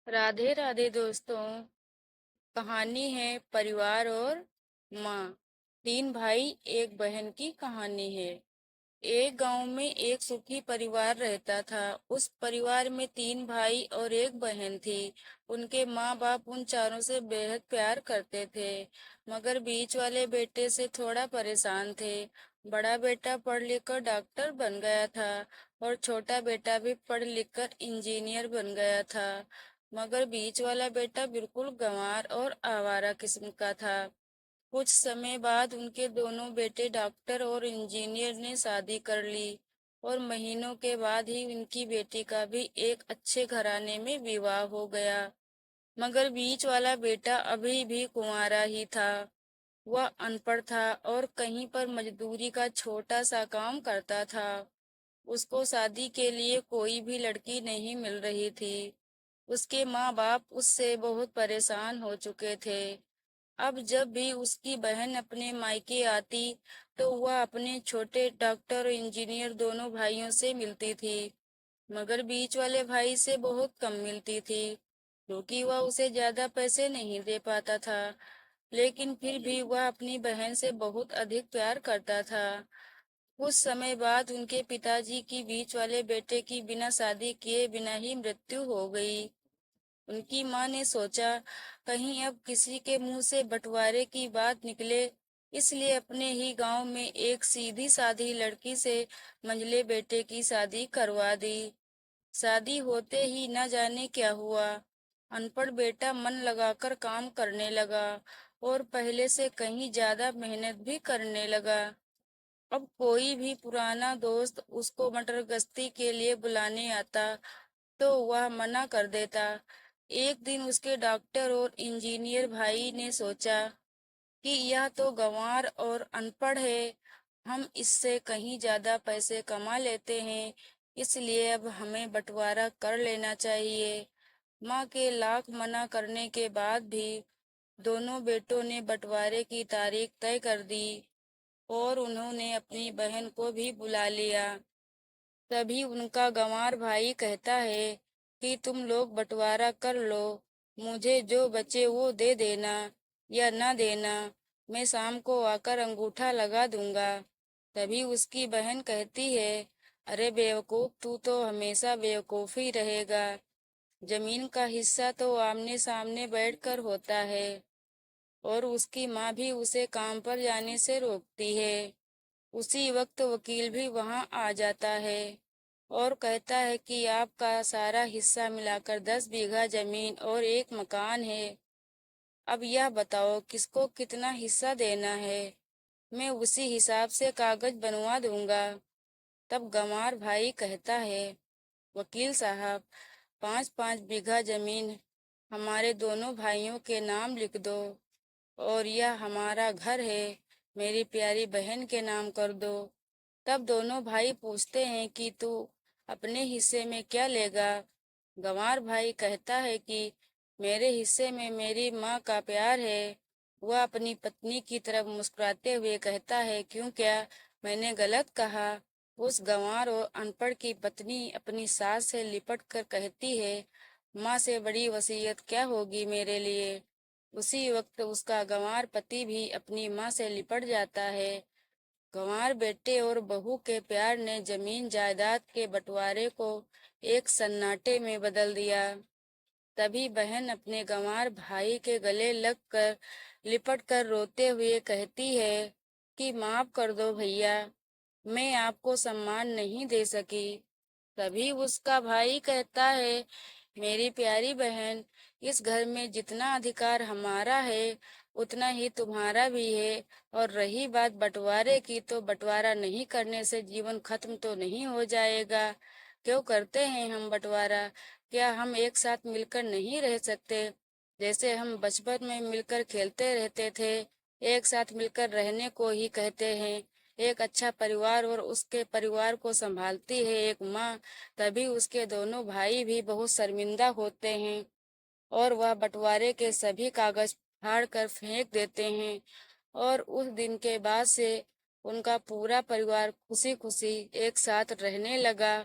राधे राधे दोस्तों। कहानी है परिवार और माँ। तीन भाई एक बहन की कहानी है। एक गांव में एक सुखी परिवार रहता था। उस परिवार में तीन भाई और एक बहन थी। उनके माँ बाप उन चारों से बेहद प्यार करते थे, मगर बीच वाले बेटे से थोड़ा परेशान थे। बड़ा बेटा पढ़ लिख कर डॉक्टर बन गया था और छोटा बेटा भी पढ़ लिख कर इंजीनियर बन गया था, मगर बीच वाला बेटा बिल्कुल गंवार और आवारा किस्म का था। कुछ समय बाद उनके दोनों बेटे डॉक्टर और इंजीनियर ने शादी कर ली और महीनों के बाद ही उनकी बेटी का भी एक अच्छे घराने में विवाह हो गया। मगर बीच वाला बेटा अभी भी कुंवारा ही था। वह अनपढ़ था और कहीं पर मजदूरी का छोटा सा काम करता था। उसको शादी के लिए कोई भी लड़की नहीं मिल रही थी। उसके माँ बाप उससे बहुत परेशान हो चुके थे। अब जब भी उसकी बहन अपने मायके आती तो वह अपने छोटे डॉक्टर और इंजीनियर दोनों भाइयों से मिलती थी, मगर बीच वाले भाई से बहुत कम मिलती थी, क्योंकि वह उसे ज्यादा पैसे नहीं दे पाता था। लेकिन फिर भी वह अपनी बहन से बहुत अधिक प्यार करता था। कुछ समय बाद उनके पिताजी की बीच वाले बेटे की बिना शादी किए बिना ही मृत्यु हो गई। उनकी माँ ने सोचा, कहीं अब किसी के मुंह से बंटवारे की बात निकले, इसलिए अपने ही गांव में एक सीधी सादी लड़की से मंझले बेटे की शादी करवा दी। शादी होते ही न जाने क्या हुआ। अनपढ़ बेटा मन लगाकर काम करने लगा और पहले से कहीं ज्यादा मेहनत भी करने लगा। अब कोई भी पुराना दोस्त उसको मटर गश्ती के लिए बुलाने आता तो वह मना कर देता। एक दिन उसके डॉक्टर और इंजीनियर भाई ने सोचा कि यह तो गंवार और अनपढ़ है, हम इससे कहीं ज्यादा पैसे कमा लेते हैं, इसलिए अब हमें बंटवारा कर लेना चाहिए। माँ के लाख मना करने के बाद भी दोनों बेटों ने बंटवारे की तारीख तय कर दी और उन्होंने अपनी बहन को भी बुला लिया। तभी उनका गंवार भाई कहता है कि तुम लोग बंटवारा कर लो, मुझे जो बचे वो दे देना या न देना, मैं शाम को आकर अंगूठा लगा दूंगा। तभी उसकी बहन कहती है, अरे बेवकूफ, तू तो हमेशा बेवकूफ ही रहेगा। जमीन का हिस्सा तो आमने सामने बैठकर होता है। और उसकी माँ भी उसे काम पर जाने से रोकती है। उसी वक्त वकील भी वहां आ जाता है और कहता है कि आपका सारा हिस्सा मिलाकर 10 बीघा जमीन और एक मकान है। अब यह बताओ किसको कितना हिस्सा देना है, मैं उसी हिसाब से कागज बनवा दूंगा। तब गंवार भाई कहता है, वकील साहब, 5-5 बीघा जमीन हमारे दोनों भाइयों के नाम लिख दो और यह हमारा घर है, मेरी प्यारी बहन के नाम कर दो। तब दोनों भाई पूछते हैं कि तू अपने हिस्से में क्या लेगा। गंवार भाई कहता है कि मेरे हिस्से में मेरी माँ का प्यार है। वह अपनी पत्नी की तरफ मुस्कुराते हुए कहता है, क्यों, क्या मैंने गलत कहा? उस गंवार और अनपढ़ की पत्नी अपनी सास से लिपट कर कहती है, माँ से बड़ी वसीयत क्या होगी मेरे लिए। उसी वक्त उसका गंवार पति भी अपनी माँ से लिपट जाता है। गंवार बेटे और बहू के प्यार ने जमीन जायदाद के बंटवारे को एक सन्नाटे में बदल दिया। तभी बहन अपने गंवार भाई के गले लगकर लिपट कर रोते हुए कहती है कि माफ कर दो भैया, मैं आपको सम्मान नहीं दे सकी। तभी उसका भाई कहता है, मेरी प्यारी बहन, इस घर में जितना अधिकार हमारा है उतना ही तुम्हारा भी है। और रही बात बंटवारे की, तो बंटवारा नहीं करने से जीवन खत्म तो नहीं हो जाएगा। क्यों करते हैं हम बंटवारा? क्या हम एक साथ मिलकर नहीं रह सकते? जैसे हम बचपन में मिलकर खेलते रहते थे, एक साथ मिलकर रहने को ही कहते हैं। एक अच्छा परिवार और उसके परिवार को संभालती है एक माँ। तभी उसके दोनों भाई भी बहुत शर्मिंदा होते हैं और वह बंटवारे के सभी कागज फाड़ कर फेंक देते हैं। और उस दिन के बाद से उनका पूरा परिवार खुशी खुशी एक साथ रहने लगा।